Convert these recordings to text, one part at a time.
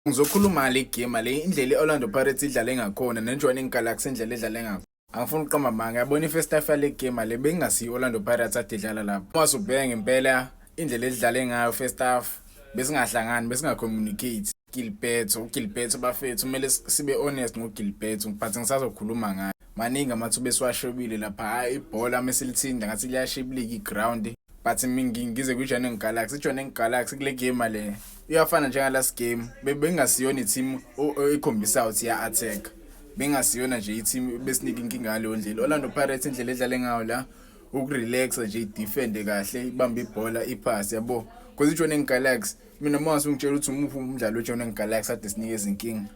Ngizokhuluma ngale game le indlela iOrlando Pirates idlale ngakhona neJoining Galaxy indlela edlale ngakho. Angifuni ukuqamba amanga. Yabona ifirst half le game le bengingasiyo iOrlando Pirates ade idlala lapho. Uma subheka ngempela indlela edlale ngayo first half besingahlangani besingacommunicate. Gilberto bafethu kumele sibe honest ngoGilberto but ngisazokhuluma ngayo. Maningi amathuba esiwashobile lapha ibhola mesilithinda ngathi liyashibilika iground. But ngize kuJoining Galaxy iJoining Galaxy kule game le iyafana njenga last game bengasiyona i-team ekhombisa ukuthi ya attack bengasiyona nje i-team besinika inkinga ngalo ndlela. Orlando Pirates indlela edlale ngayo la ukurelaxa nje idefend kahle ibamba ibhola ipass yabo because iJoining Galaxy mina mase ungitshela ukuthi umuphi umdlalo weJoining Galaxy ade sinikeza inkinga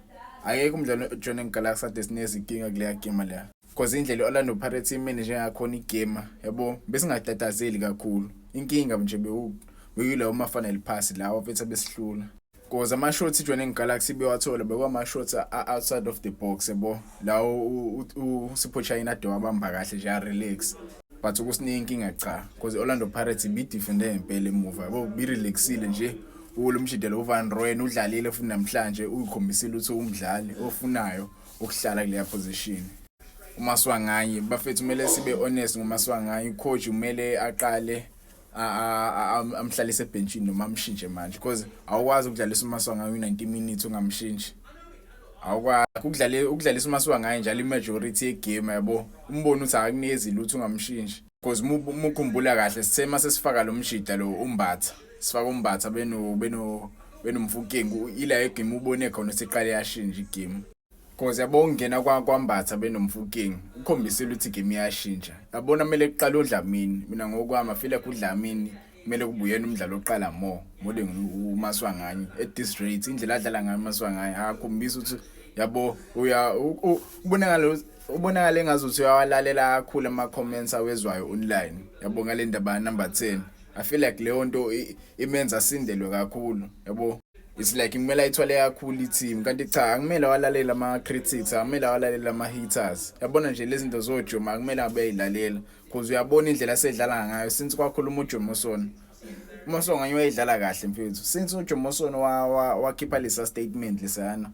akekho umdlalo weJoining Galaxy ade sinikeza inkinga kule game la because indlela Orlando Pirates imene ngakhona igame yabo besingatatazeli kakhulu inkinga nje bekuyila uma-final pass lawo mfethu besihlula because ama-shots iJoining Galaxy bewathola bekwama-shots outside of the box yabo lawo uSipho China ade wabamba kahle nje relax but ukusinika inkinga cha because Orlando Pirates defende ngempela emuva yabo birelaxile nje ulo mshidelo uVan Rooyen udlalile futhi namhlanje ukukhombisile ukuthi umdlali ofunayo ukuhlala kule position. uMaswanganye bafethu kumele sibe honest ngoMaswanganye coach kumele aqale amhlalise ebenchini noma amshintshe manje because awukwazi ukudlalisa uMaswanganye 90 minutes ungamshintshe awukwazi ukudlalisa uMaswanganye njalo imajority yegame yabo umbone uthi akunikezi lutho ungamshintshe because mukhumbula kahle sithe mase sifaka lo mshida lo umbatha sifaka umbatha benomfukengu ila egame ubone khona siqale yashintsha igame because yabo ungena kwambatha benomfukengu ukhombisile ukuthi igame iyashintsha yabona kumele kuqala uDlamini mina ngokwami afile kuDlamini kumele kubuyena umdlalo oqala more than uMaswanganye at this rate indlela adlala ngayo uMaswanganye akhombisa ukuthi yabo ubonakala engazuthi uyawalalela kakhulu ama comments awezwayo online yabo ngale ndaba number 10 I feel like leyo nto imenza sindelwe kakhulu yabo it's like kumele ayithwale kakhulu i-team kanti cha akumele walalela ama-critics akumele walalela ama-haters yabona nje lezi zinto zojoma akumele abeyilalela because uyabona indlela asedlala ngayo since kwakhuluma uJomoson uMaswanganye wayedlala kahle mfethu since uJomoson wakhipha lesa statement lesana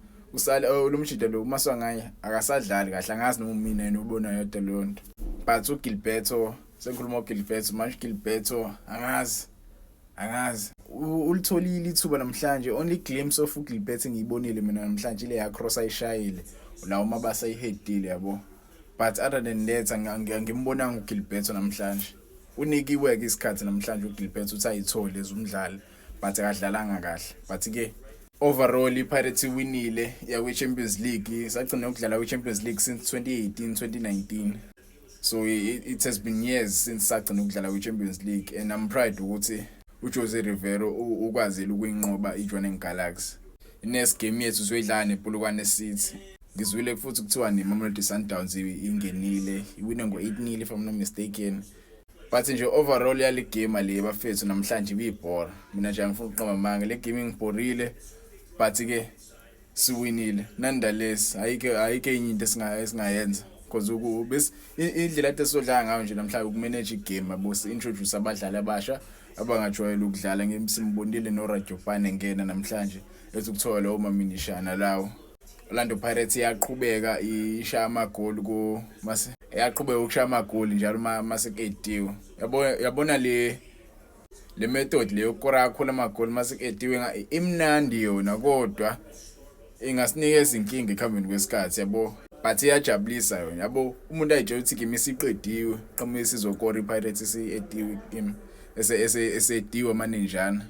lo mshida lo uMaswanganye akasadlali kahle angazi noma mina enobona yodwa leyo nto but uGilberto sengikhuluma uGilberto manje Gilberto angazi ulitholile ithuba namhlanje only glimpse of uGilberto ngiyibonile mina namhlanje ile yacross ayishayile lawo mabasa ayihedile yabo but other than that ngimbona uGilberto namhlanje unikiwe ke isikhathi namhlanje uGilberto uthi ayithole ezumdlali but akadlalanga kahle but ke overall iPirates winile yawe Champions League sagcina ukudlala kweChampions League since 2018-2019 so it has been years since sagcina ukudlala kweChampions League and I'm proud ukuthi uJose Rivero ukwazile ukuyinqoba iJoining Galaxy. Next game yethu soyidlala nePolokwane City. Ngizwile futhi kuthiwa neMamelodi Sundowns ingenile, iwine ngo-8-0 if I'm not mistaken. But nje overall yale game le bafethu namhlanje ibibhora. Mina nje angifuni ukuqamba amanga le game ngibhorile but ke siwinile. Nonetheless ayike enye into esingayenza because indlela ade sodlala ngayo nje namhlanje ukumanage igame yabo introduce abadlali abasha abangajwayele ukudlala ngesimbonile noRadjopane ngena namhlanje ezukuthola lo maminishana lawo. Orlando Pirates yaqhubeka ishaya amagoli yaqhubeka ukushaya amagoli njalo mase kediwe yabona le method le yokora kakhulu amagoli mase kediwe imnandi yona kodwa ingasinikeza inkinga ekhambeni kwesikhathi yabo but iyajabulisa yona yabo umuntu ayitshela ukuthi game isiqediwe qhamuke sizokora iPirates esiediwe game esediwe manenjana.